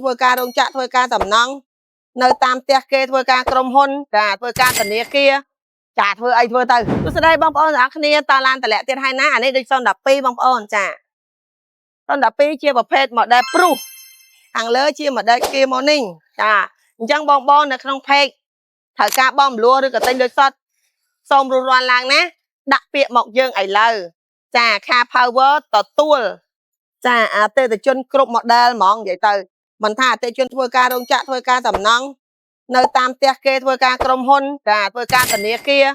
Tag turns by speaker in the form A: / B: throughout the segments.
A: ធ្វើការរោងចក្រធ្វើការតំណងនៅតាមផ្ទះគេធ្វើការក្រុមហ៊ុនចាធ្វើការធនាគារចាធ្វើអីធ្វើទៅទស្សន័យបងប្អូនទាំងអស់គ្នាតឡានតម្លាក់ទៀតហើយណាអានេះដូច012បងប្អូនចា012ជាប្រភេទ model proof ខាងលើជា model Kia Morning ចាអញ្ចឹងបងប្អូននៅក្នុង page ត្រូវការបងមលួឬក៏ទិញដូចសតសូមរួចរាន់ឡើងណាដាក់ពាក្យមកយើងឥឡូវចា Car Power ទទួលចាអតិថិជនគ្រប់ model ហ្មងនិយាយទៅមិនថាអតិថិជនធ្វើការរោងចក្រធ្វើការតំណងនៅតាមផ្ទះគេធ្វើការក្រុមហ៊ុនចាធ្វើការធនាគារ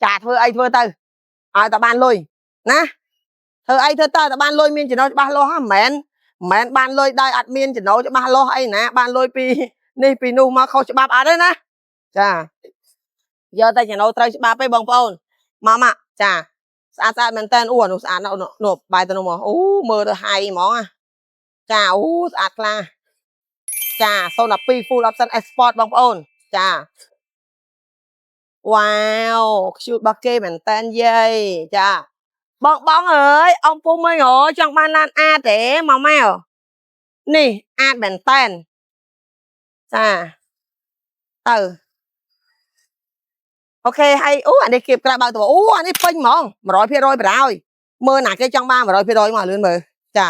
A: ចាធ្វើអីធ្វើទៅឲ្យតែបានលុយណាធ្វើអីធ្វើទៅតែបានលុយមានចំណូលច្បាស់លាស់ហ្នឹងមិនមែនបានលុយដោយអត់មានចំណូលច្បាស់លាស់អីណាបានលុយពីនេះពីនោះមកខុសច្បាប់អត់ទេណាចាយកតែចំណូលត្រូវច្បាប់ទេបងប្អូនមកចាស្អាតមែនតើអូអានោះស្អាតណាស់នោះបាយទៅនោះមកអូមើលទៅហៃហ្មងចាអូស្អាតខ្លាំងចា012 full option export បងប្អូនចាវ៉ាវខ្ជូតរបស់គេមែនតើយាយចាបងអើយអំពុំអើយចង់បានឡានអាតទេមកនេះអាតមែនតើចាទៅអូខេហើយអូអានេះគៀបក្រៅបើកទៅអូអានេះពេញហ្មង 100% បណ្ដោយមើលណាគេចង់បាន 100% មកលឿនមើលចា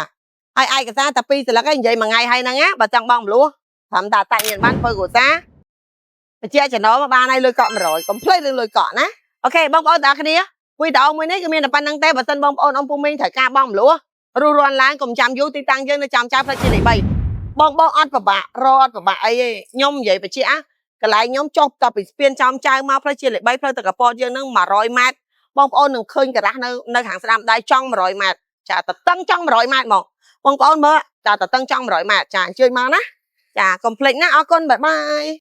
A: ហើយឯកសារតែ2សន្លឹកឯងនិយាយមួយថ្ងៃហើយហ្នឹងណាបើចង់បងមលួត្រឹមតែតាច់មានបានធ្វើគ្រួសារបញ្ជាក់ចំណូលមកបានហើយលុយកក់100កុំភ្លេចរឿងលុយកក់ណាអូខេបងប្អូនទាំងអស់គ្នាវីដេអូមួយនេះគឺមានតែប៉ុណ្្នឹងទេបើសិនបងប្អូនអំពុំមីងត្រូវការបងមលួរੂរាន់ឡើងកុំចាំយូរទីតាំងយើងនៅចំចៅផ្លូវជាតិលេខ3បងអត់ពិបាករត់ពិបាកអីទេខ្ញុំនិយាយបញ្ជាក់កន្លែងខ្ញុំចុះតពីស្ពានចំចៅមកផ្លូវជាតិលេខ3ផ្លូវទៅកពតយើងនឹង100ម៉ែត្របងប្អូននឹងឃើញការ៉ាស់នៅខាងស្ដាំដៃចង់100ម៉ែត្រចាតតឹងចង់100ម៉ែត្រមកបងប្អូនមើលចាតតឹងចង់100ម៉ែត្រចាអញ្ជើញមកណាចាកុំភ្លេចណាអរគុណបាយបាយ